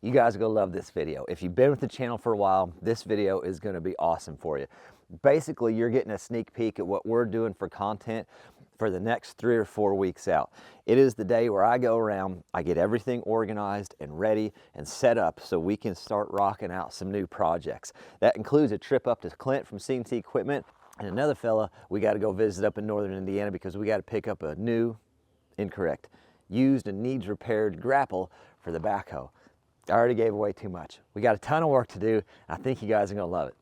You guys are gonna love this video. If you've been with the channel for a while, this video is gonna be awesome for you. Basically, you're getting a sneak peek at what we're doing for content for the next 3 or 4 weeks out. It is the day where I go around, I get everything organized and ready and set up so we can start rocking out some new projects. That includes a trip up to Clint from CNC Equipment, and another fella we got to go visit up in northern Indiana because we got to pick up a used and needs repaired grapple for the backhoe. I already gave away too much. We got a ton of work to do. I think you guys are gonna love it.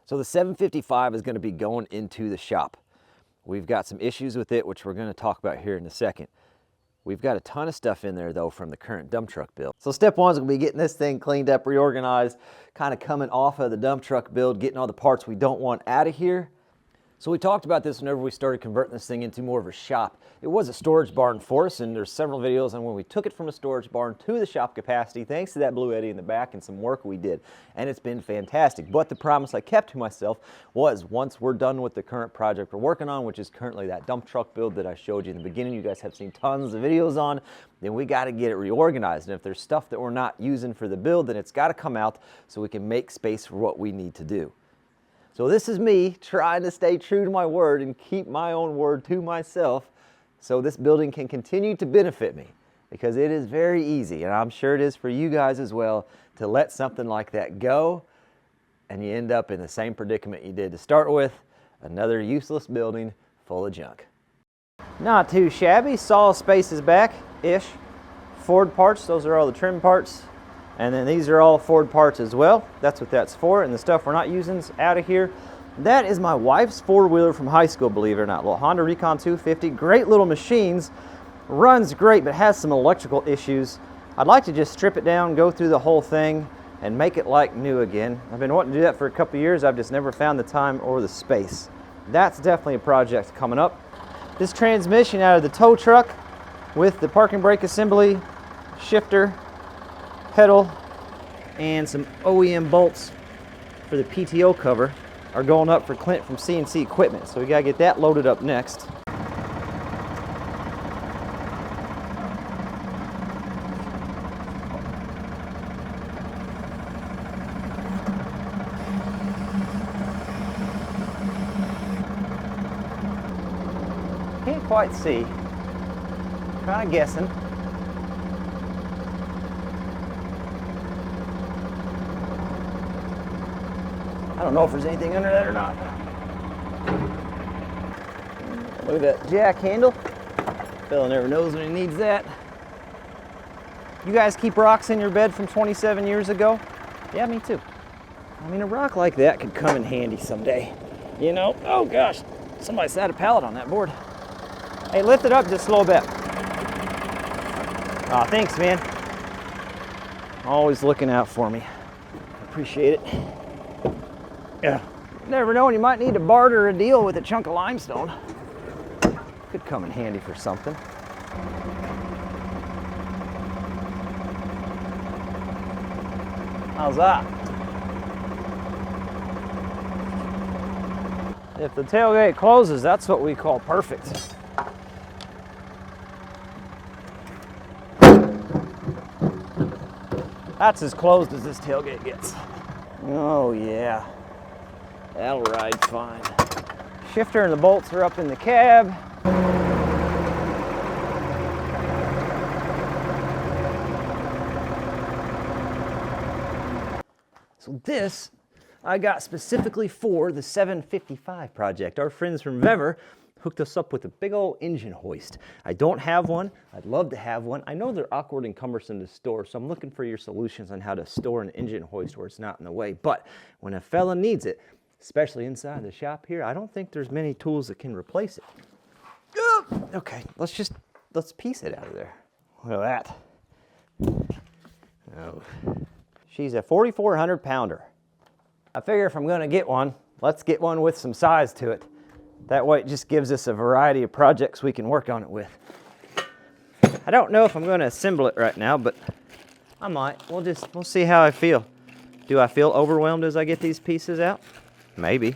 So the 755 is gonna be going into the shop. We've got some issues with it, which we're gonna talk about here in a second. We've got a ton of stuff in there though from the current dump truck build. So step one is gonna be getting this thing cleaned up, reorganized, kind of coming off of the dump truck build, getting all the parts we don't want out of here. So we talked about this whenever we started converting this thing into more of a shop. It was a storage barn for us, and there's several videos on when we took it from a storage barn to the shop capacity, thanks to that Blue Eddy in the back and some work we did. And it's been fantastic. But the promise I kept to myself was once we're done with the current project we're working on, which is currently that dump truck build that I showed you in the beginning, you guys have seen tons of videos on, then we got to get it reorganized. And if there's stuff that we're not using for the build, then it's got to come out so we can make space for what we need to do. So this is me trying to stay true to my word and keep my own word to myself so this building can continue to benefit me, because it is very easy, and I'm sure it is for you guys as well, to let something like that go and you end up in the same predicament you did to start with, another useless building full of junk. Not too shabby. Saw spaces back-ish. Ford parts, those are all the trim parts. And then these are all Ford parts as well. That's what that's for. And the stuff we're not using is out of here. That is my wife's four-wheeler from high school, believe it or not. Little Honda Recon 250. Great little machines. Runs great, but has some electrical issues. I'd like to just strip it down, go through the whole thing, and make it like new again. I've been wanting to do that for a couple of years. I've just never found the time or the space. That's definitely a project coming up. This transmission out of the tow truck with the parking brake assembly, shifter, pedal, and some OEM bolts for the PTO cover are going up for Clint from CNC Equipment. So we gotta get that loaded up next. Can't quite see. Kind of guessing. I don't know if there's anything under that or not. Look at that jack handle. Fella never knows when he needs that. You guys keep rocks in your bed from 27 years ago? Yeah, me too. I mean, a rock like that could come in handy someday. You know? Oh gosh, somebody sat a pallet on that board. Hey, lift it up just a little bit. Aw, thanks, man. Always looking out for me. Appreciate it. Yeah. Never know when you might need to barter a deal with a chunk of limestone. Could come in handy for something. How's that? If the tailgate closes, that's what we call perfect. That's as closed as this tailgate gets. Oh yeah. That'll ride fine. Shifter and the bolts are up in the cab. So this I got specifically for the 755 project. Our friends from Vever hooked us up with a big old engine hoist. I don't have one. I'd love to have one. I know they're awkward and cumbersome to store, so I'm looking for your solutions on how to store an engine hoist where it's not in the way. But when a fella needs it, especially inside the shop here, I don't think there's many tools that can replace it. Okay, let's piece it out of there. Look at that. Oh. She's a 4,400 pounder. I figure if I'm gonna get one, let's get one with some size to it. That way it just gives us a variety of projects we can work on it with. I don't know if I'm gonna assemble it right now, but I might. We'll see how I feel. Do I feel overwhelmed as I get these pieces out? Maybe.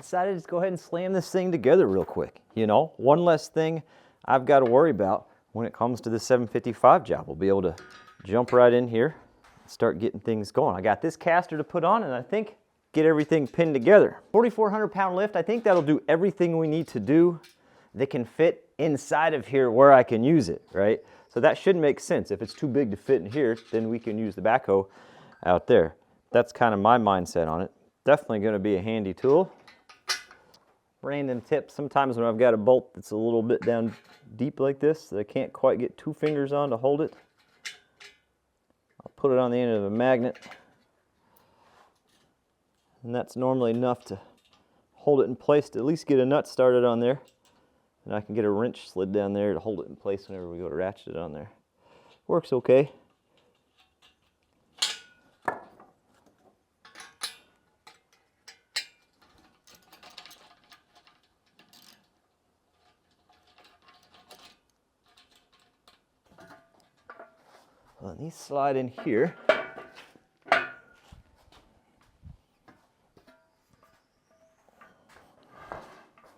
decided to just go ahead and slam this thing together real quick. You know, one less thing I've got to worry about when it comes to the 755 job. We'll be able to jump right in here and start getting things going. I got this caster to put on, and I think get everything pinned together. 4,400 pound lift, I think that'll do everything we need to do that can fit inside of here where I can use it, right? So that should make sense. If it's too big to fit in here, then we can use the backhoe out there. That's kind of my mindset on it. Definitely going to be a handy tool. Random tip, sometimes when I've got a bolt that's a little bit down deep like this that I can't quite get 2 fingers on to hold it, I'll put it on the end of a magnet, and that's normally enough to hold it in place, to at least get a nut started on there, and I can get a wrench slid down there to hold it in place whenever we go to ratchet it on there. Works okay. Well, these slide in here.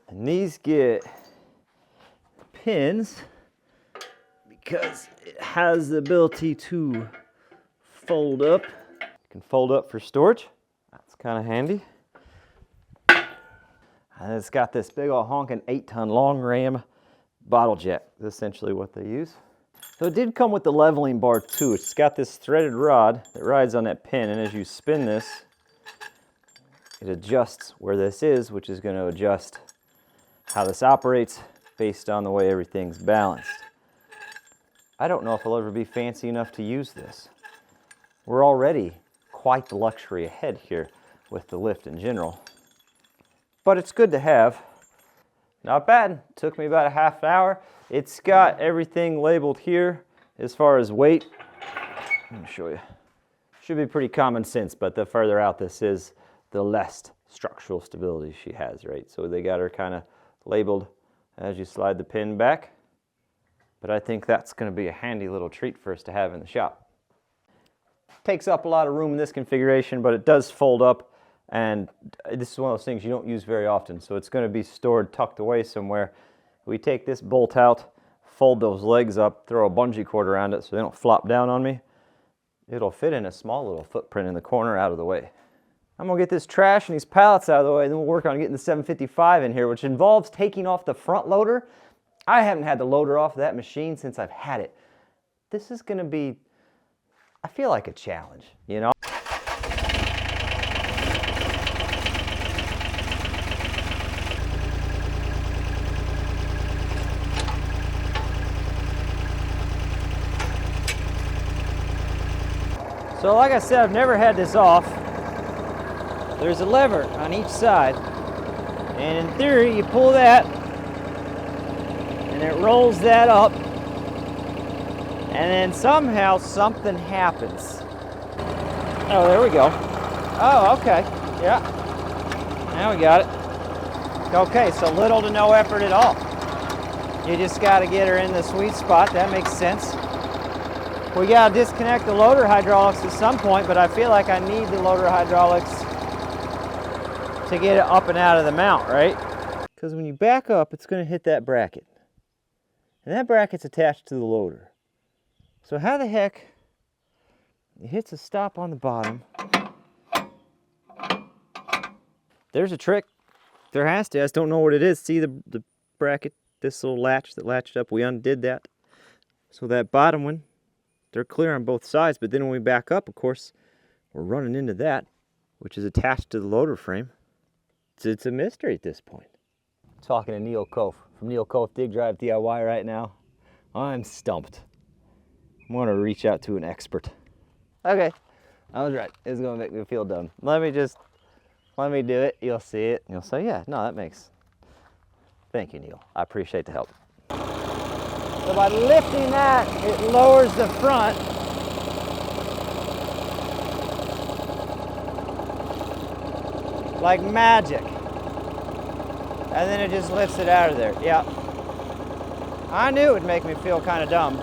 And these get pins because it has the ability to fold up. You can fold up for storage. That's kind of handy. And it's got this big old honking 8-ton long ram bottle jack. That's essentially what they use. So it did come with the leveling bar too. It's got this threaded rod that rides on that pin, and as you spin this, it adjusts where this is, which is going to adjust how this operates based on the way everything's balanced. I don't know if I'll ever be fancy enough to use this. We're already quite the luxury ahead here with the lift in general, but it's good to have. Not bad. Took me about a half an hour. It's got everything labeled here as far as weight. Let me show you. Should be pretty common sense, but the further out this is, the less structural stability she has, right? So they got her kind of labeled as you slide the pin back. But I think that's going to be a handy little treat for us to have in the shop. Takes up a lot of room in this configuration, but it does fold up, and this is one of those things you don't use very often, so it's going to be stored tucked away somewhere. We take this bolt out, fold those legs up, throw a bungee cord around it so they don't flop down on me. It'll fit in a small little footprint in the corner out of the way. I'm going to get this trash and these pallets out of the way, and then we'll work on getting the 755 in here, which involves taking off the front loader. I haven't had the loader off of that machine since I've had it. This is going to be, I feel like a challenge, you know? So like I said, I've never had this off. There's a lever on each side, and in theory you pull that and it rolls that up, and then somehow something happens. Oh, there we go. Oh, okay, yeah, now we got it. Okay, so little to no effort at all. You just got to get her in the sweet spot. That makes sense. We got to disconnect the loader hydraulics at some point, but I feel like I need the loader hydraulics to get it up and out of the mount, right? Because when you back up, it's going to hit that bracket. And that bracket's attached to the loader. So how the heck it hits a stop on the bottom? There's a trick. There has to. I just don't know what it is. See the bracket, this little latch that latched up? We undid that. So that bottom one, they're clear on both sides, but then when we back up, of course, we're running into that, which is attached to the loader frame. It's a mystery at this point. Talking to Neil Kof from Neil Kof Dig Drive DIY right now. I'm stumped. I'm going to reach out to an expert. Okay, I was right. It's going to make me feel dumb. Let me do it. You'll see it. You'll say, yeah, no, that makes. Thank you, Neil. I appreciate the help. So by lifting that, it lowers the front. Like magic. And then it just lifts it out of there. Yeah. I knew it would make me feel kind of dumb.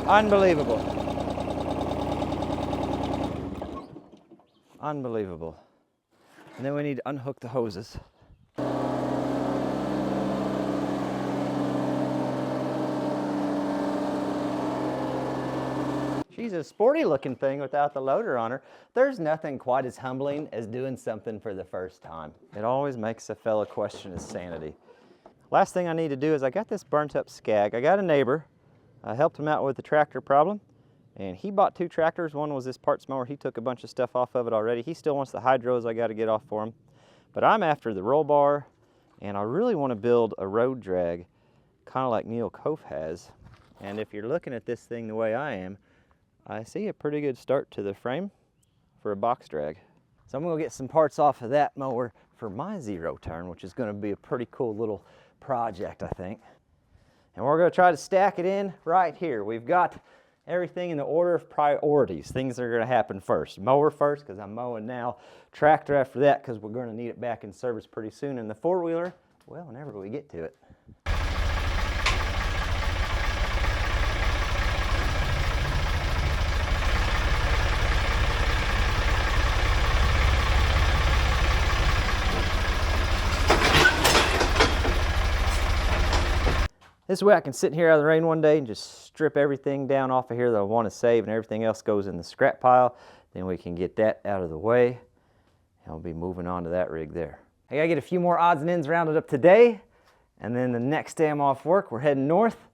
Unbelievable. Unbelievable. And then we need to unhook the hoses. She's a sporty looking thing without the loader on her. There's nothing quite as humbling as doing something for the first time. It always makes a fella question his sanity. Last thing I need to do is I got this burnt up Skag. I got a neighbor. I helped him out with the tractor problem, and he bought 2 tractors. One was this parts mower. He took a bunch of stuff off of it already. He still wants the hydros I got to get off for him. But I'm after the roll bar, and I really want to build a road drag, kind of like Neil Kof has. And if you're looking at this thing the way I am, I see a pretty good start to the frame for a box drag. So I'm gonna get some parts off of that mower for my zero turn, which is gonna be a pretty cool little project, I think. And we're gonna try to stack it in right here. We've got everything in the order of priorities, things that are gonna happen first. Mower first, because I'm mowing now. Tractor after that, because we're gonna need it back in service pretty soon. And the four-wheeler, well, whenever we get to it. This way I can sit here out of the rain one day and just strip everything down off of here that I want to save, and everything else goes in the scrap pile. Then we can get that out of the way, and I'll be moving on to that rig there. I gotta get a few more odds and ends rounded up today, and then the next day I'm off work, we're heading north,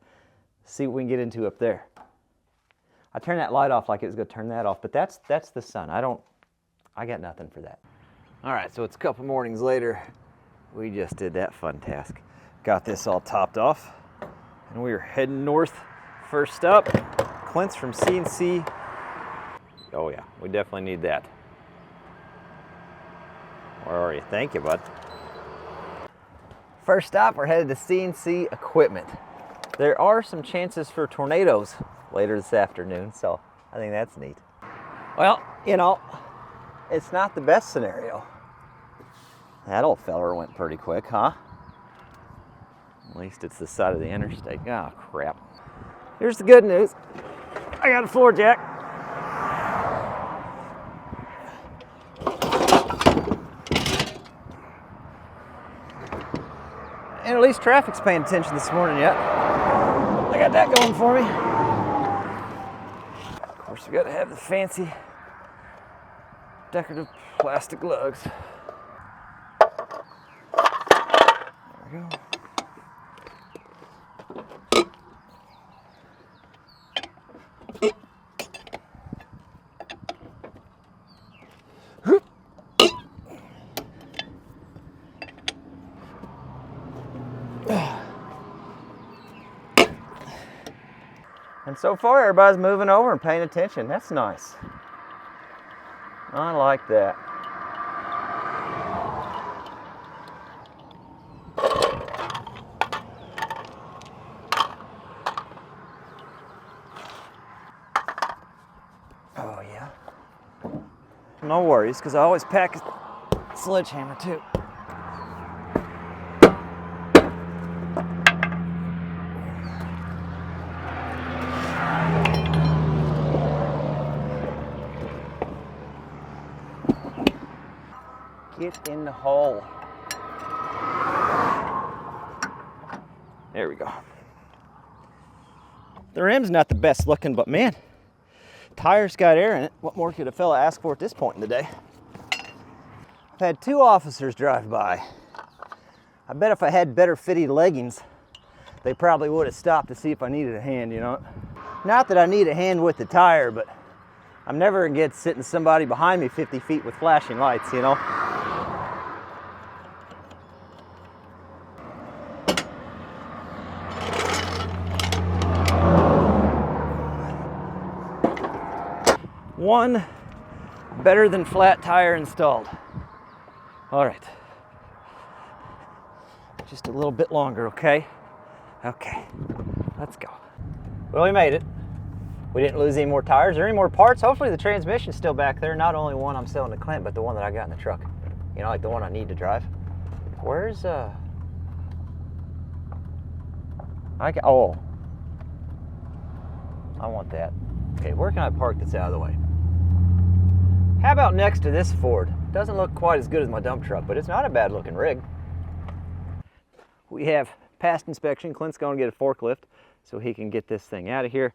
see what we can get into up there. I turned that light off like it was gonna turn that off, but that's the sun. I got nothing for that. All right, so it's a couple mornings later. We just did that fun task. Got this all topped off. And we are heading north. First up, Clint's from C&C. Oh yeah, we definitely need that. Where are you? Thank you, bud. First stop, we're headed to C&C Equipment. There are some chances for tornadoes later this afternoon, so I think that's neat. Well, you know, it's not the best scenario. That old feller went pretty quick, huh? At least it's the side of the interstate. Oh, crap. Here's the good news. I got a floor jack. And at least traffic's paying attention this morning yet. I got that going for me. Of course, we got to have the fancy decorative plastic lugs. There we go. And so far, everybody's moving over and paying attention. That's nice. I like that. Oh, yeah. No worries, because I always pack a sledgehammer, too. Get in the hole. There we go. The rim's not the best looking, but man, tire's got air in it. What more could a fella ask for at this point in the day? I've had 2 officers drive by. I bet if I had better fitted leggings, they probably would have stopped to see if I needed a hand, you know? Not that I need a hand with the tire, but I'm never gonna get sitting somebody behind me 50 feet with flashing lights, you know? One better than flat tire installed. All right. Just a little bit longer, okay? Okay, let's go. Well, we made it. We didn't lose any more tires or any more parts. Hopefully the transmission's still back there. Not only one I'm selling to Clint, but the one that I got in the truck. You know, like the one I need to drive. Where's, oh. I want that. Okay, where can I park this out of the way? How about next to this Ford? Doesn't look quite as good as my dump truck, but it's not a bad looking rig. We have past inspection. Clint's going to get a forklift so he can get this thing out of here.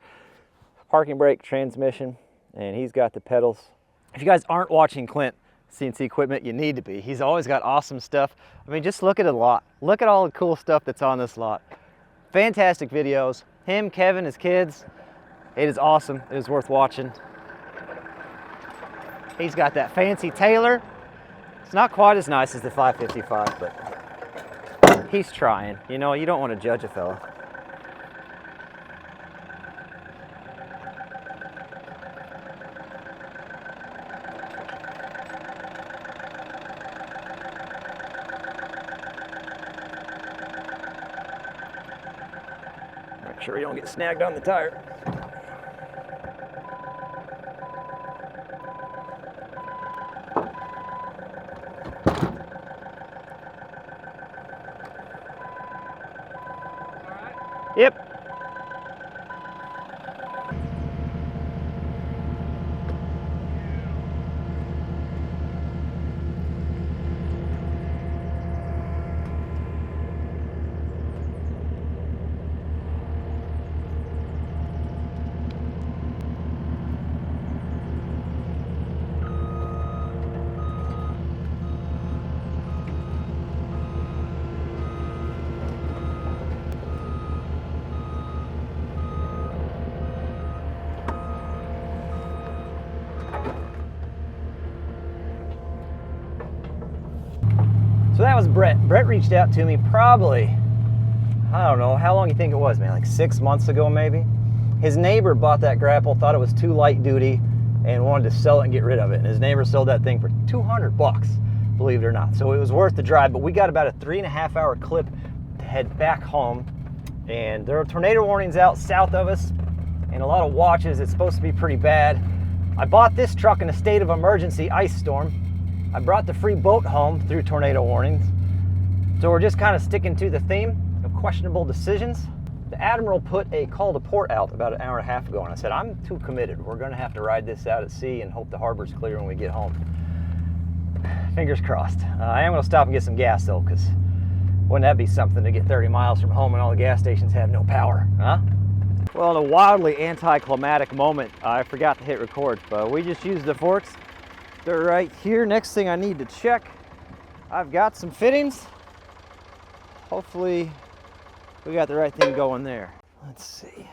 Parking brake, transmission, and he's got the pedals. If you guys aren't watching Clint CNC equipment, you need to be. He's always got awesome stuff. I mean, just look at the lot. Look at all the cool stuff that's on this lot. Fantastic videos. Him, Kevin, his kids. It is awesome. It is worth watching. He's got that fancy Taylor. It's not quite as nice as the 555, but he's trying. You know, you don't want to judge a fella. Make sure you don't get snagged on the tire. Yep. So that was Brett. Brett reached out to me probably, I don't know, how long you think it was, man? Like 6 months ago, maybe? His neighbor bought that grapple, thought it was too light duty, and wanted to sell it and get rid of it. And his neighbor sold that thing for 200 bucks, believe it or not. So it was worth the drive, but we got about a 3.5 hour clip to head back home. And there are tornado warnings out south of us and a lot of watches. It's supposed to be pretty bad. I bought this truck in a state of emergency ice storm. I brought the free boat home through tornado warnings. So we're just kind of sticking to the theme of questionable decisions. The Admiral put a call to port out about an hour and a half ago, and I said, I'm too committed. We're gonna have to ride this out at sea and hope the harbor's clear when we get home. Fingers crossed. I am gonna stop and get some gas though, because wouldn't that be something to get 30 miles from home and all the gas stations have no power, huh? Well, in a wildly anticlimactic moment, I forgot to hit record, but we just used the forks. They're right here. Next thing I need to check, I've got some fittings. Hopefully we got the right thing going there. Let's see.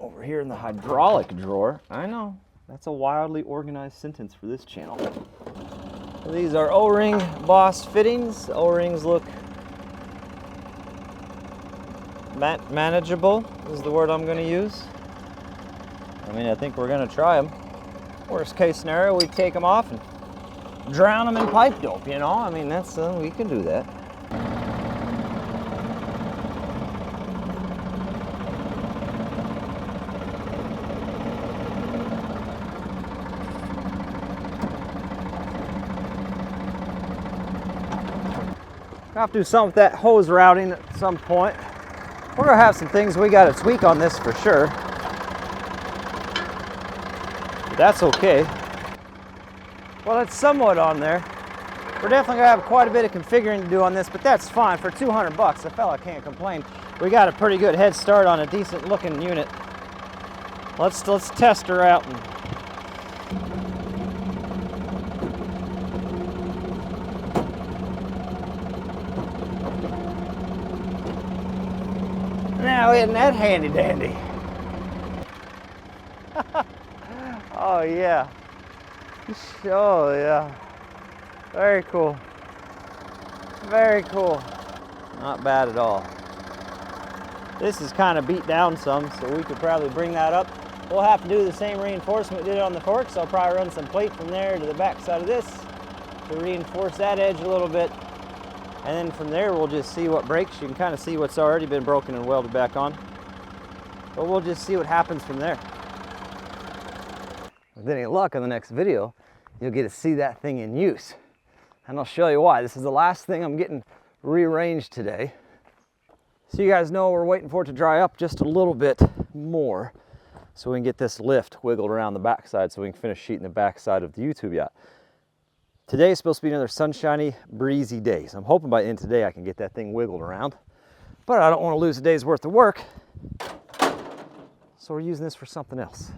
Over here in the hydraulic drawer. I know, that's a wildly organized sentence for this channel. These are O-ring Boss fittings. O-rings look manageable is the word I'm going to use. I mean, I think we're going to try them. Worst case scenario, we take them off and drown them in pipe dope, you know? I mean, that's, we can do that. I'll have to do something with that hose routing at some point. We're gonna have some things we gotta tweak on this for sure. But that's okay. Well, it's somewhat on there. We're definitely gonna have quite a bit of configuring to do on this, but that's fine. For 200 bucks, a fella can't complain. We got a pretty good head start on a decent looking unit. Let's test her out. Now, isn't that handy dandy? Oh yeah. Oh yeah. Very cool. Very cool. Not bad at all. This is kind of beat down some, so we could probably bring that up. We'll have to do the same reinforcement we did on the fork, so I'll probably run some plate from there to the back side of this to reinforce that edge a little bit. And then from there, we'll just see what breaks. You can kind of see what's already been broken and welded back on. But we'll just see what happens from there. With any luck, on the next video, you'll get to see that thing in use. And I'll show you why. This is the last thing I'm getting rearranged today. So you guys know we're waiting for it to dry up just a little bit more. so we can get this lift wiggled around the backside so we can finish sheeting the backside of the YouTube yacht. Today is supposed to be another sunshiny, breezy day. So I'm hoping by the end of today I can get that thing wiggled around. But I don't want to lose a day's worth of work. So we're using this for something else.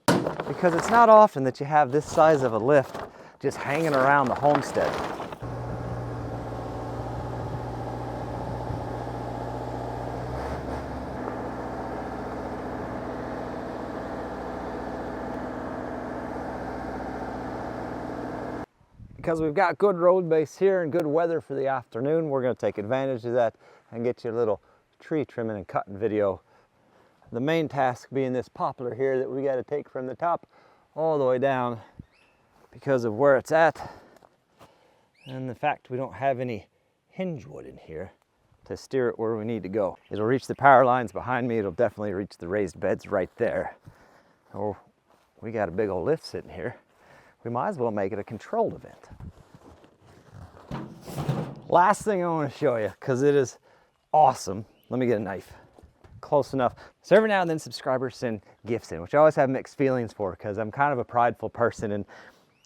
Because it's not often that you have this size of a lift just hanging around the homestead. Because we've got good road base here and good weather for the afternoon, we're going to take advantage of that and get you a little tree trimming and cutting video. The main task being this poplar here that we got to take from the top all the way down because of where it's at and the fact we don't have any hinge wood in here to steer it where we need to go. It'll reach the power lines behind me. It'll definitely reach the raised beds right there. Oh, we got a big old lift sitting here. We might as well make it a controlled event. Last thing I want to show you, because it is awesome. Let me get a knife. Close enough. So every now and then subscribers send gifts in, which I always have mixed feelings for because I'm kind of a prideful person and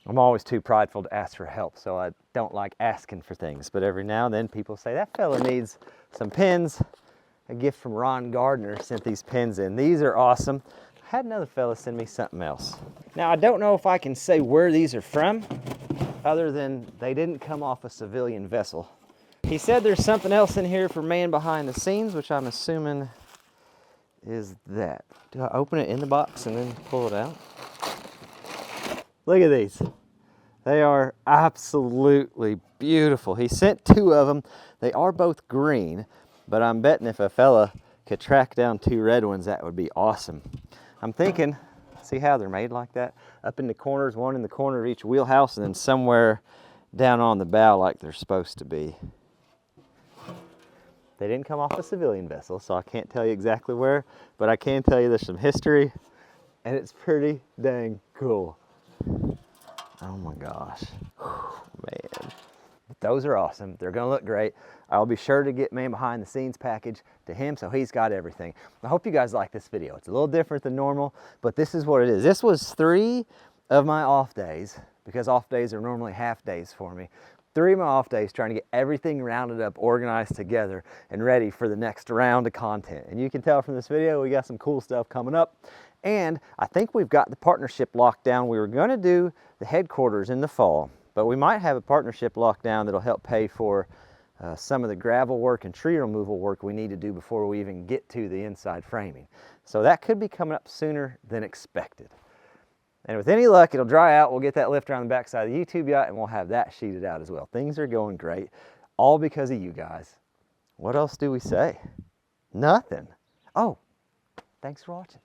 I'm always too prideful to ask for help. So I don't like asking for things. But every now and then people say, that fella needs some pins. A gift from Ron Gardner sent these pins in. These are awesome. I had another fella send me something else. Now I don't know if I can say where these are from other than they didn't come off a civilian vessel. He said there's something else in here for man behind the scenes, which I'm assuming is that. Do I open it in the box and then pull it out? Look at these. They are absolutely beautiful. He sent 2 of them. They are both green, but I'm betting if a fella could track down 2 red ones, that would be awesome. I'm thinking, see how they're made like that? Up in the corners, one in the corner of each wheelhouse, and then somewhere down on the bow like they're supposed to be. They didn't come off a civilian vessel, so I can't tell you exactly where, but I can tell you there's some history, and it's pretty dang cool. Oh my gosh, man. But those are awesome. They're gonna look great. I'll be sure to get man behind the scenes package to him so he's got everything. I hope you guys like this video. It's a little different than normal, but this is what it is. This was 3 of my off days, because off days are normally half days for me. 3 of my off days trying to get everything rounded up, organized together, and ready for the next round of content. And you can tell from this video, we got some cool stuff coming up. And I think we've got the partnership locked down. We were gonna do the headquarters in the fall, but we might have a partnership locked down that'll help pay for some of the gravel work and tree removal work we need to do before we even get to the inside framing. So that could be coming up sooner than expected. And with any luck, it'll dry out. We'll get that lift around the backside of the YouTube yacht and we'll have that sheeted out as well. Things are going great, all because of you guys. What else do we say? Nothing. Oh, thanks for watching.